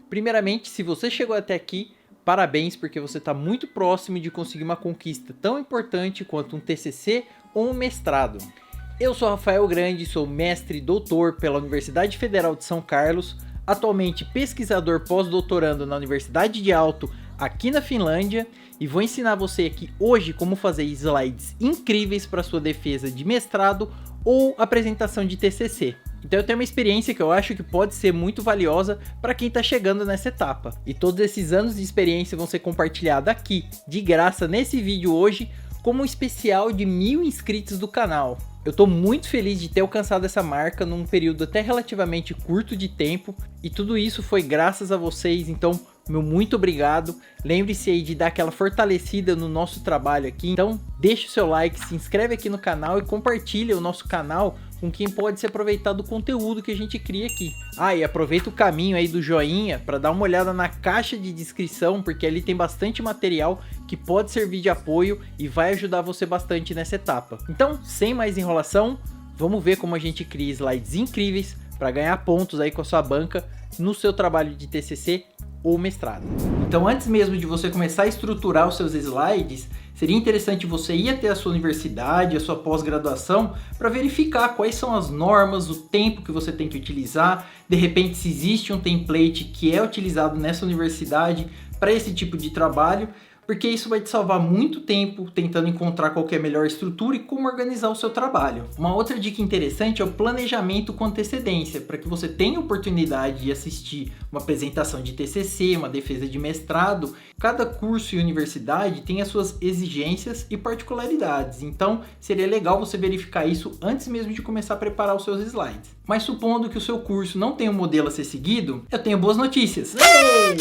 Primeiramente, se você chegou até aqui, parabéns, porque você está muito próximo de conseguir uma conquista tão importante quanto um TCC ou um mestrado. Eu sou Rafael Grande, sou mestre e doutor pela Universidade Federal de São Carlos, atualmente pesquisador pós-doutorando na Universidade de Aalto, aqui na Finlândia, e vou ensinar você aqui hoje como fazer slides incríveis para sua defesa de mestrado ou apresentação de TCC. Então eu tenho uma experiência que eu acho que pode ser muito valiosa para quem está chegando nessa etapa. E todos esses anos de experiência vão ser compartilhados aqui, de graça, nesse vídeo hoje, como um especial de 1000 inscritos do canal. Eu estou muito feliz de ter alcançado essa marca num período até relativamente curto de tempo, e tudo isso foi graças a vocês, então meu muito obrigado. Lembre-se aí de dar aquela fortalecida no nosso trabalho aqui, então deixa o seu like, se inscreve aqui no canal e compartilha o nosso canal com quem pode se aproveitar do conteúdo que a gente cria aqui. Ah, e aproveita o caminho aí do joinha para dar uma olhada na caixa de descrição, porque ali tem bastante material que pode servir de apoio e vai ajudar você bastante nessa etapa. Então, sem mais enrolação, vamos ver como a gente cria slides incríveis para ganhar pontos aí com a sua banca no seu trabalho de TCC ou mestrado. Então, antes mesmo de você começar a estruturar os seus slides, seria interessante você ir até a sua universidade, a sua pós-graduação, para verificar quais são as normas, o tempo que você tem que utilizar, de repente se existe um template que é utilizado nessa universidade para esse tipo de trabalho, porque isso vai te salvar muito tempo tentando encontrar qual que é a melhor estrutura e como organizar o seu trabalho. Uma outra dica interessante é o planejamento com antecedência, para que você tenha oportunidade de assistir uma apresentação de TCC, uma defesa de mestrado. Cada curso e universidade tem as suas exigências e particularidades, então seria legal você verificar isso antes mesmo de começar a preparar os seus slides. Mas supondo que o seu curso não tenha um modelo a ser seguido, eu tenho boas notícias.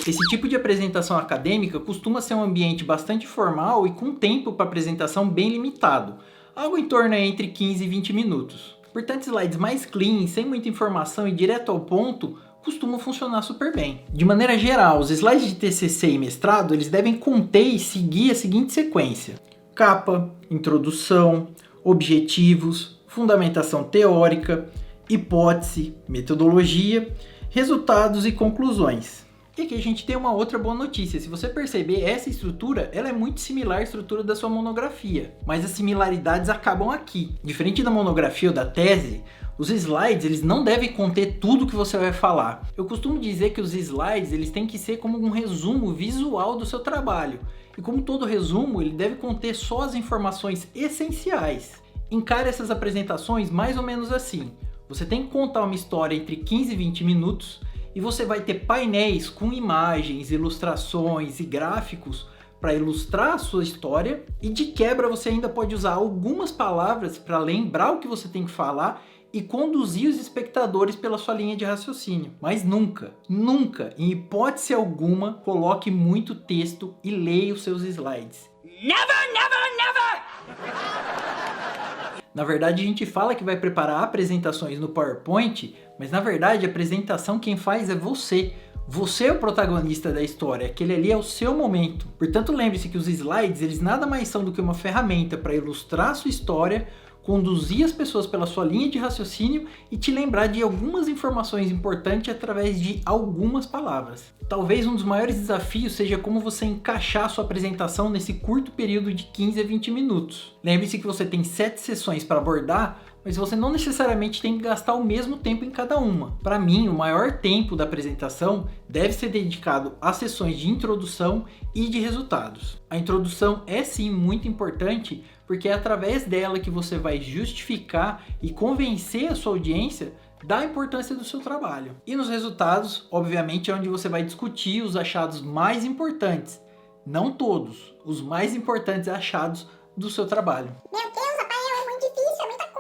Esse tipo de apresentação acadêmica costuma ser um ambiente bastante formal e com tempo para apresentação bem limitado, algo em torno entre 15 e 20 minutos. Portanto, slides mais clean, sem muita informação e direto ao ponto, costumam funcionar super bem. De maneira geral, os slides de TCC e mestrado, eles devem conter e seguir a seguinte sequência: capa, introdução, objetivos, fundamentação teórica, hipótese, metodologia, resultados e conclusões. E aqui a gente tem uma outra boa notícia. Se você perceber, essa estrutura ela é muito similar à estrutura da sua monografia, mas as similaridades acabam aqui. Diferente da monografia ou da tese, os slides eles não devem conter tudo que você vai falar. Eu costumo dizer que os slides eles têm que ser como um resumo visual do seu trabalho. E como todo resumo, ele deve conter só as informações essenciais. Encare essas apresentações mais ou menos assim. Você tem que contar uma história entre 15 e 20 minutos e você vai ter painéis com imagens, ilustrações e gráficos para ilustrar a sua história, e de quebra você ainda pode usar algumas palavras para lembrar o que você tem que falar e conduzir os espectadores pela sua linha de raciocínio. Mas nunca, nunca, em hipótese alguma, coloque muito texto e leia os seus slides. Never, never, never! Na verdade, a gente fala que vai preparar apresentações no PowerPoint, mas na verdade a apresentação quem faz é você. Você é o protagonista da história, aquele ali é o seu momento. Portanto, lembre-se que os slides, eles nada mais são do que uma ferramenta para ilustrar a sua história, conduzir as pessoas pela sua linha de raciocínio e te lembrar de algumas informações importantes através de algumas palavras. Talvez um dos maiores desafios seja como você encaixar a sua apresentação nesse curto período de 15 a 20 minutos. Lembre-se que você tem 7 sessões para abordar, mas você não necessariamente tem que gastar o mesmo tempo em cada uma. Para mim, o maior tempo da apresentação deve ser dedicado às sessões de introdução e de resultados. A introdução é sim muito importante, porque é através dela que você vai justificar e convencer a sua audiência da importância do seu trabalho. E nos resultados, obviamente, é onde você vai discutir os achados mais importantes, não todos, os mais importantes achados do seu trabalho. Meu Deus, Rafael, é muito difícil, é muita coisa.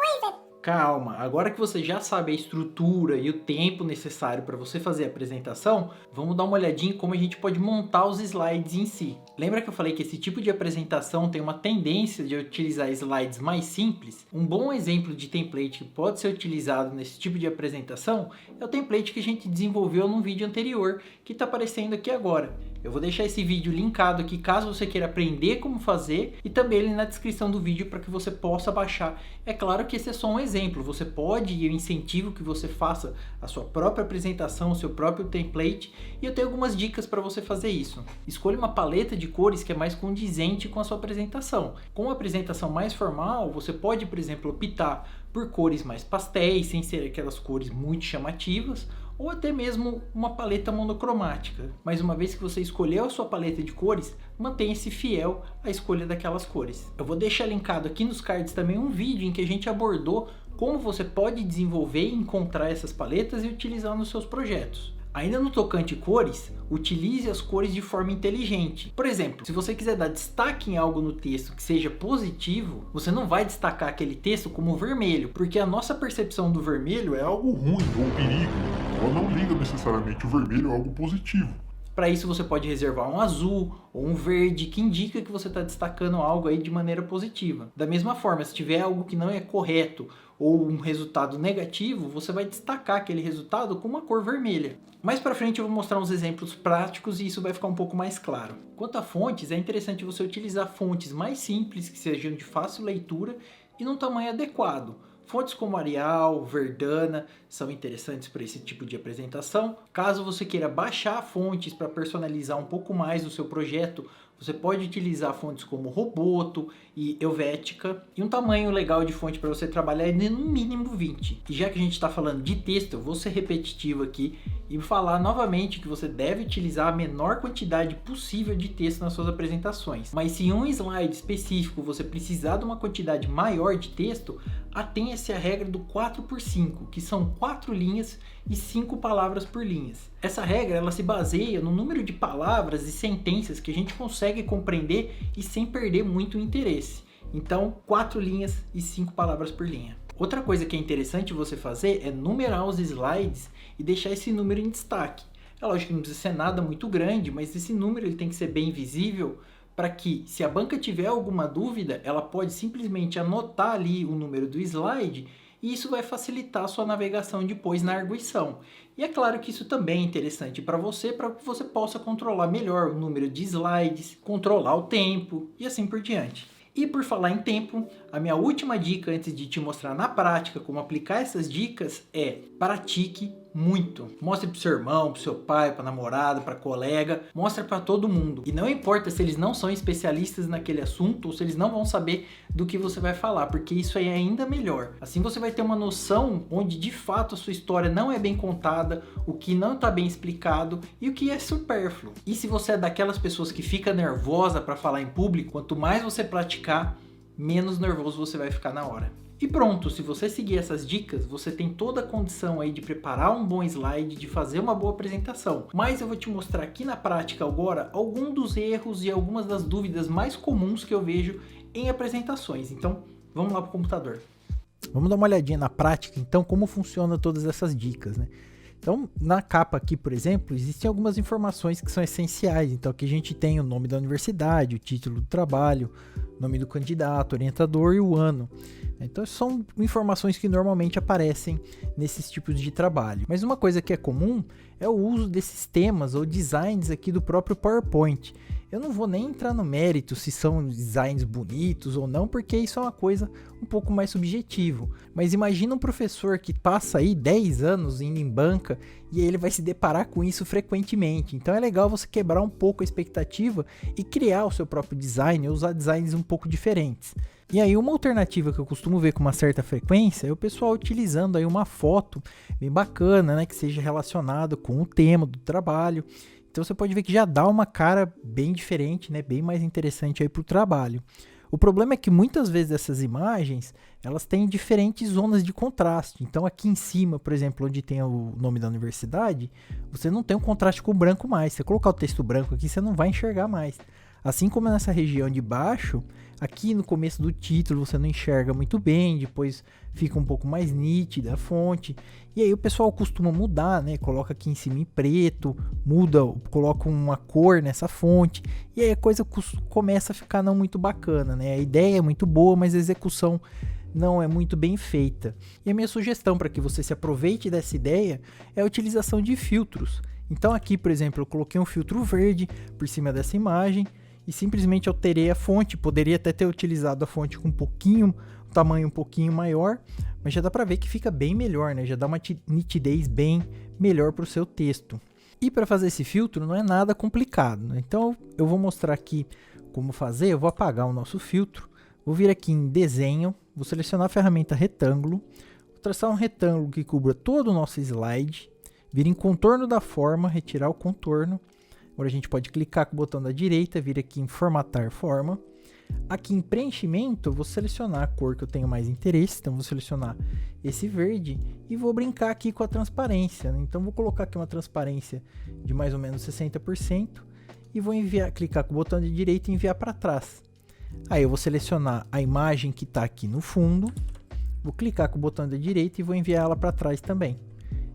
Calma, agora que você já sabe a estrutura e o tempo necessário para você fazer a apresentação, vamos dar uma olhadinha em como a gente pode montar os slides em si. Lembra que eu falei que esse tipo de apresentação tem uma tendência de utilizar slides mais simples? Um bom exemplo de template que pode ser utilizado nesse tipo de apresentação é o template que a gente desenvolveu num vídeo anterior, que está aparecendo aqui agora. Eu vou deixar esse vídeo linkado aqui caso você queira aprender como fazer e também ele na descrição do vídeo para que você possa baixar. É claro que esse é só um exemplo, você pode e eu incentivo que você faça a sua própria apresentação, o seu próprio template e eu tenho algumas dicas para você fazer isso. Escolha uma paleta de cores que é mais condizente com a sua apresentação. Com uma apresentação mais formal, você pode, por exemplo, optar por cores mais pastéis, sem ser aquelas cores muito chamativas, ou até mesmo uma paleta monocromática. Mas uma vez que você escolheu a sua paleta de cores, mantenha-se fiel à escolha daquelas cores. Eu vou deixar linkado aqui nos cards também um vídeo em que a gente abordou como você pode desenvolver e encontrar essas paletas e utilizar nos seus projetos. Ainda no tocante cores, utilize as cores de forma inteligente. Por exemplo, se você quiser dar destaque em algo no texto que seja positivo, você não vai destacar aquele texto como vermelho, porque a nossa percepção do vermelho é algo Ruim ou perigo. Ela não liga necessariamente o vermelho a algo positivo. Para isso você pode reservar um azul ou um verde que indica que você está destacando algo aí de maneira positiva. Da mesma forma, se tiver algo que não é correto ou um resultado negativo, você vai destacar aquele resultado com uma cor vermelha. Mais para frente eu vou mostrar uns exemplos práticos e isso vai ficar um pouco mais claro. Quanto a fontes, é interessante você utilizar fontes mais simples, que sejam de fácil leitura e num tamanho adequado. Fontes como Arial, Verdana são interessantes para esse tipo de apresentação. Caso você queira baixar fontes para personalizar um pouco mais o seu projeto, você pode utilizar fontes como Roboto e Helvética. E um tamanho legal de fonte para você trabalhar é no mínimo 20. E já que a gente está falando de texto, eu vou ser repetitivo aqui e falar novamente que você deve utilizar a menor quantidade possível de texto nas suas apresentações. Mas se em um slide específico você precisar de uma quantidade maior de texto, atenha-se à regra do 4x5, que são 4 linhas e 5 palavras por linha. Essa regra ela se baseia no número de palavras e sentenças que a gente consegue compreender e sem perder muito o interesse. Então, 4 linhas e 5 palavras por linha. Outra coisa que é interessante você fazer é numerar os slides e deixar esse número em destaque. É lógico que não precisa ser nada muito grande, mas esse número ele tem que ser bem visível para que, se a banca tiver alguma dúvida, ela pode simplesmente anotar ali o número do slide e isso vai facilitar a sua navegação depois na arguição. E é claro que isso também é interessante para que você possa controlar melhor o número de slides, controlar o tempo e assim por diante. E por falar em tempo, a minha última dica antes de te mostrar na prática como aplicar essas dicas é: pratique muito. Mostre pro seu irmão, pro seu pai, pra namorada, pra colega, mostre para todo mundo. E não importa se eles não são especialistas naquele assunto ou se eles não vão saber do que você vai falar, porque isso aí é ainda melhor. Assim você vai ter uma noção onde de fato a sua história não é bem contada, o que não está bem explicado e o que é supérfluo. E se você é daquelas pessoas que fica nervosa para falar em público, quanto mais você praticar, menos nervoso você vai ficar na hora. E pronto, se você seguir essas dicas, você tem toda a condição aí de preparar um bom slide, de fazer uma boa apresentação. Mas eu vou te mostrar aqui na prática agora alguns dos erros e algumas das dúvidas mais comuns que eu vejo em apresentações. Então, vamos lá para o computador. Vamos dar uma olhadinha na prática, então, como funcionam todas essas dicas, né? Então, na capa aqui, por exemplo, existem algumas informações que são essenciais. Então, aqui a gente tem o nome da universidade, o título do trabalho, nome do candidato, orientador e o ano. Então, são informações que normalmente aparecem nesses tipos de trabalho. Mas uma coisa que é comum é o uso desses temas ou designs aqui do próprio PowerPoint. Eu não vou nem entrar no mérito se são designs bonitos ou não, porque isso é uma coisa um pouco mais subjetivo. Mas imagina um professor que passa aí 10 anos indo em banca e ele vai se deparar com isso frequentemente. Então é legal você quebrar um pouco a expectativa e criar o seu próprio design, ou usar designs um pouco diferentes. E aí uma alternativa que eu costumo ver com uma certa frequência é o pessoal utilizando aí uma foto bem bacana, né, que seja relacionado com o tema do trabalho. Então você pode ver que já dá uma cara bem diferente, né, bem mais interessante aí para o trabalho. O problema é que muitas vezes essas imagens, elas têm diferentes zonas de contraste. Então aqui em cima, por exemplo, onde tem o nome da universidade, você não tem um contraste com o branco mais. Se você colocar o texto branco aqui, você não vai enxergar mais. Assim como nessa região de baixo, aqui no começo do título você não enxerga muito bem, depois fica um pouco mais nítida a fonte. E aí o pessoal costuma mudar, né? Coloca aqui em cima em preto, muda, coloca uma cor nessa fonte. E aí a coisa começa a ficar não muito bacana, né? A ideia é muito boa, mas a execução não é muito bem feita. E a minha sugestão para que você se aproveite dessa ideia é a utilização de filtros. Então aqui, por exemplo, eu coloquei um filtro verde por cima dessa imagem e simplesmente alterei a fonte. Poderia até ter utilizado a fonte com um tamanho um pouquinho maior, mas já dá para ver que fica bem melhor, né? Já dá uma nitidez bem melhor para o seu texto. E para fazer esse filtro não é nada complicado, né? Então eu vou mostrar aqui como fazer. Eu vou apagar o nosso filtro, vou vir aqui em desenho, vou selecionar a ferramenta retângulo, vou traçar um retângulo que cubra todo o nosso slide, vir em contorno da forma, retirar o contorno. Agora a gente pode clicar com o botão da direita, vir aqui em formatar forma. Aqui em preenchimento, eu vou selecionar a cor que eu tenho mais interesse, então vou selecionar esse verde e vou brincar aqui com a transparência, né? Então vou colocar aqui uma transparência de mais ou menos 60% e vou clicar com o botão de direita e enviar para trás. Aí eu vou selecionar a imagem que está aqui no fundo, vou clicar com o botão da direita e vou enviar ela para trás também.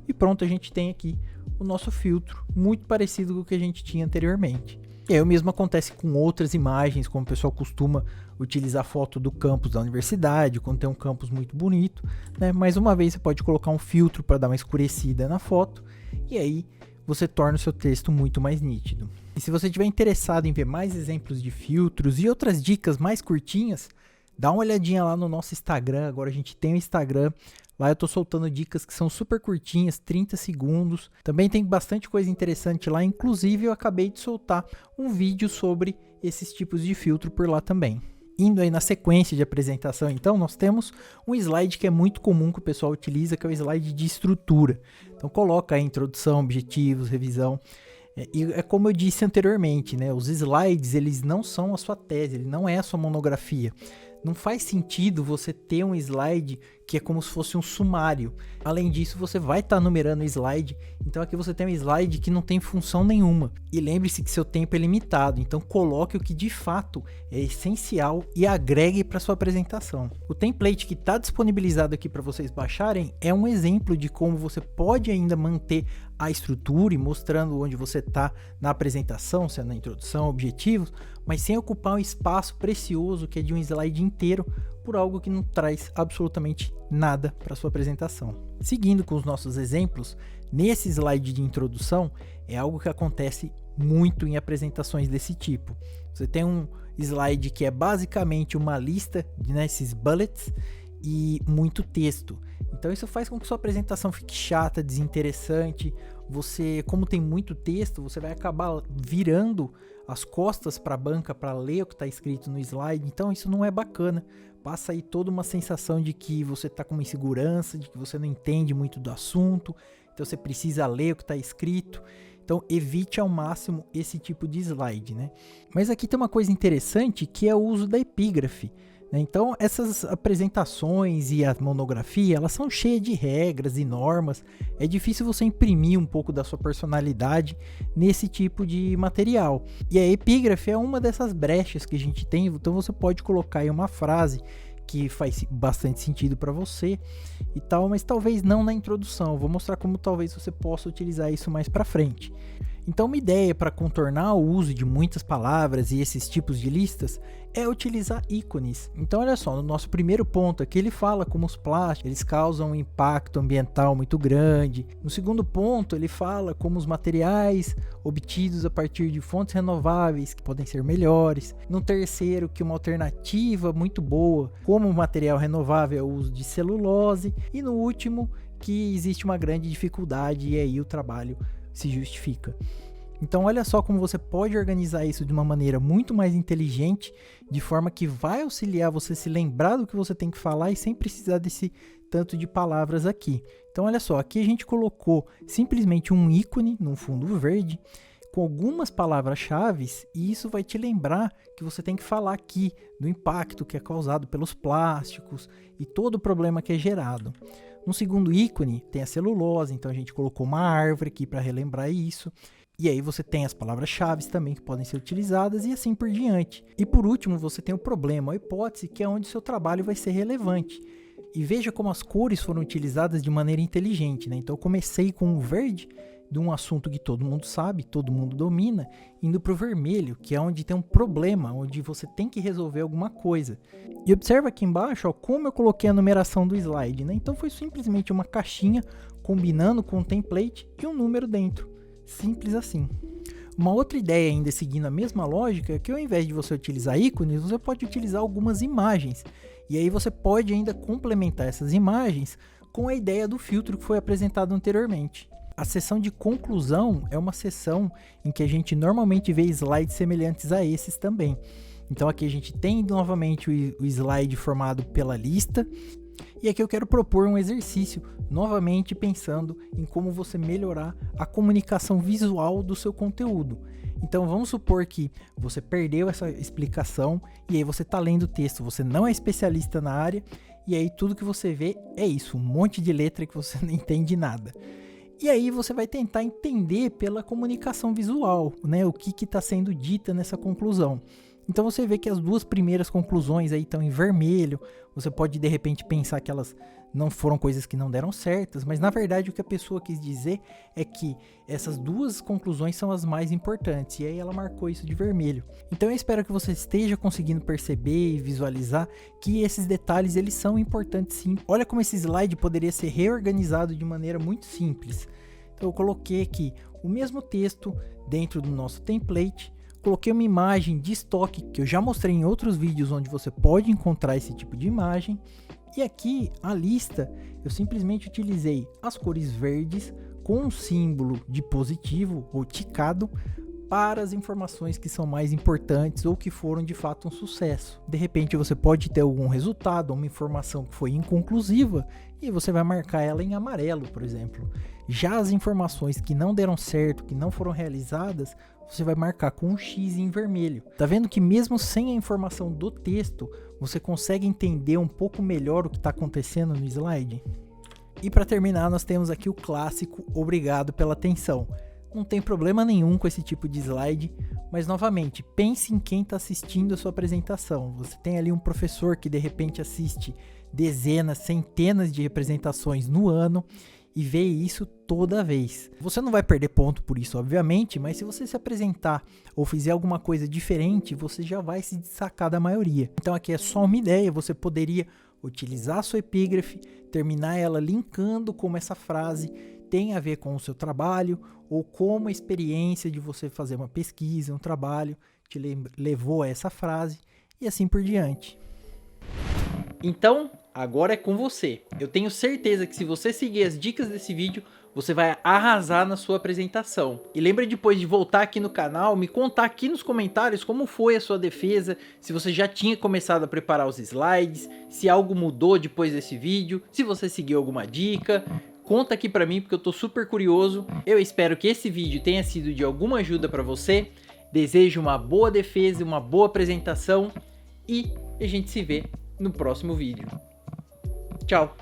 E pronto, a gente tem aqui o nosso filtro, muito parecido com o que a gente tinha anteriormente. E aí o mesmo acontece com outras imagens, como o pessoal costuma utilizar foto do campus da universidade, quando tem um campus muito bonito, né? Mais uma vez você pode colocar um filtro para dar uma escurecida na foto, e aí você torna o seu texto muito mais nítido. E se você estiver interessado em ver mais exemplos de filtros e outras dicas mais curtinhas, dá uma olhadinha lá no nosso Instagram. Agora a gente tem o Instagram. Lá eu tô soltando dicas que são super curtinhas, 30 segundos. Também tem bastante coisa interessante lá. Inclusive eu acabei de soltar um vídeo sobre esses tipos de filtro por lá também. Indo aí na sequência de apresentação, então, nós temos um slide que é muito comum que o pessoal utiliza, que é o slide de estrutura. Então coloca aí introdução, objetivos, revisão. E é como eu disse anteriormente, né? Os slides, eles não são a sua tese, ele não é a sua monografia. Não faz sentido você ter um slide que é como se fosse um sumário. Além disso, você vai estar numerando o slide. Então aqui você tem um slide que não tem função nenhuma. E lembre-se que seu tempo é limitado. Então coloque o que de fato é essencial e agregue para sua apresentação. O template que está disponibilizado aqui para vocês baixarem é um exemplo de como você pode ainda manter a estrutura e mostrando onde você está na apresentação, se é na introdução, objetivos, mas sem ocupar um espaço precioso que é de um slide inteiro por algo que não traz absolutamente nada para sua apresentação. Seguindo com os nossos exemplos, nesse slide de introdução é algo que acontece muito em apresentações desse tipo. Você tem um slide que é basicamente uma lista desses bullets e muito texto. Então isso faz com que sua apresentação fique chata, desinteressante. Você, como tem muito texto, você vai acabar virando as costas para a banca para ler o que está escrito no slide. Então isso não é bacana. Passa aí toda uma sensação de que você está com uma insegurança, de que você não entende muito do assunto. Então você precisa ler o que está escrito. Então evite ao máximo esse tipo de slide, né? Mas aqui tem uma coisa interessante que é o uso da epígrafe. Então essas apresentações e a monografia, elas são cheias de regras e normas. É difícil você imprimir um pouco da sua personalidade nesse tipo de material. E a epígrafe é uma dessas brechas que a gente tem. Então você pode colocar aí uma frase que faz bastante sentido para você e tal, mas talvez não na introdução. Eu vou mostrar como talvez você possa utilizar isso mais para frente. Então uma ideia para contornar o uso de muitas palavras e esses tipos de listas é utilizar ícones. Então olha só, no nosso primeiro ponto aqui ele fala como os plásticos eles causam um impacto ambiental muito grande. No segundo ponto ele fala como os materiais obtidos a partir de fontes renováveis que podem ser melhores. No terceiro, que uma alternativa muito boa como material renovável é o uso de celulose. E no último, que existe uma grande dificuldade e aí o trabalho se justifica. Então olha só como você pode organizar isso de uma maneira muito mais inteligente, de forma que vai auxiliar você se lembrar do que você tem que falar e sem precisar desse tanto de palavras aqui. Então olha só, aqui a gente colocou simplesmente um ícone num fundo verde com algumas palavras-chave e isso vai te lembrar que você tem que falar aqui do impacto que é causado pelos plásticos e todo o problema que é gerado. No segundo ícone tem a celulose, então a gente colocou uma árvore aqui para relembrar isso. E aí você tem as palavras-chave também que podem ser utilizadas e assim por diante. E por último você tem o problema, a hipótese, que é onde seu trabalho vai ser relevante. E veja como as cores foram utilizadas de maneira inteligente, né? Então eu comecei com o verde, de um assunto que todo mundo sabe, todo mundo domina, indo para o vermelho, que é onde tem um problema, onde você tem que resolver alguma coisa. E observa aqui embaixo, ó, como eu coloquei a numeração do slide, né? Então foi simplesmente uma caixinha combinando com um template e um número dentro. Simples assim. Uma outra ideia ainda seguindo a mesma lógica é que ao invés de você utilizar ícones, você pode utilizar algumas imagens. E aí você pode ainda complementar essas imagens com a ideia do filtro que foi apresentado anteriormente. A seção de conclusão é uma seção em que a gente normalmente vê slides semelhantes a esses também. Então aqui a gente tem novamente o slide formado pela lista. E aqui eu quero propor um exercício, novamente pensando em como você melhorar a comunicação visual do seu conteúdo. Então vamos supor que você perdeu essa explicação e aí você está lendo o texto, você não é especialista na área e aí tudo que você vê é isso, um monte de letra que você não entende nada. E aí você vai tentar entender pela comunicação visual, né, o que está sendo dita nessa conclusão. Então você vê que as duas primeiras conclusões aí estão em vermelho, você pode de repente pensar que elas não foram coisas que não deram certas, mas na verdade o que a pessoa quis dizer é que essas duas conclusões são as mais importantes, e aí ela marcou isso de vermelho. Então eu espero que você esteja conseguindo perceber e visualizar que esses detalhes eles são importantes sim. Olha como esse slide poderia ser reorganizado de maneira muito simples. Então eu coloquei aqui o mesmo texto dentro do nosso template, coloquei uma imagem de estoque que eu já mostrei em outros vídeos onde você pode encontrar esse tipo de imagem. E aqui a lista eu simplesmente utilizei as cores verdes com um símbolo de positivo ou ticado para as informações que são mais importantes ou que foram de fato um sucesso. De repente você pode ter algum resultado, uma informação que foi inconclusiva e você vai marcar ela em amarelo, por exemplo. Já as informações que não deram certo, que não foram realizadas, você vai marcar com um X em vermelho. Tá vendo que mesmo sem a informação do texto, você consegue entender um pouco melhor o que está acontecendo no slide? E para terminar, nós temos aqui o clássico obrigado pela atenção. Não tem problema nenhum com esse tipo de slide, mas novamente, pense em quem está assistindo a sua apresentação. Você tem ali um professor que de repente assiste dezenas, centenas de apresentações no ano e vê isso toda vez. Você não vai perder ponto por isso, obviamente, mas se você se apresentar ou fizer alguma coisa diferente, você já vai se destacar da maioria. Então aqui é só uma ideia, você poderia utilizar a sua epígrafe, terminar ela linkando como essa frase tem a ver com o seu trabalho ou como a experiência de você fazer uma pesquisa, um trabalho, te levou a essa frase e assim por diante. Então, agora é com você. Eu tenho certeza que se você seguir as dicas desse vídeo, você vai arrasar na sua apresentação. E lembra depois de voltar aqui no canal, me contar aqui nos comentários como foi a sua defesa, se você já tinha começado a preparar os slides, se algo mudou depois desse vídeo, se você seguiu alguma dica. Conta aqui pra mim porque eu tô super curioso. Eu espero que esse vídeo tenha sido de alguma ajuda pra você. Desejo uma boa defesa, uma boa apresentação e a gente se vê no próximo vídeo. Tchau!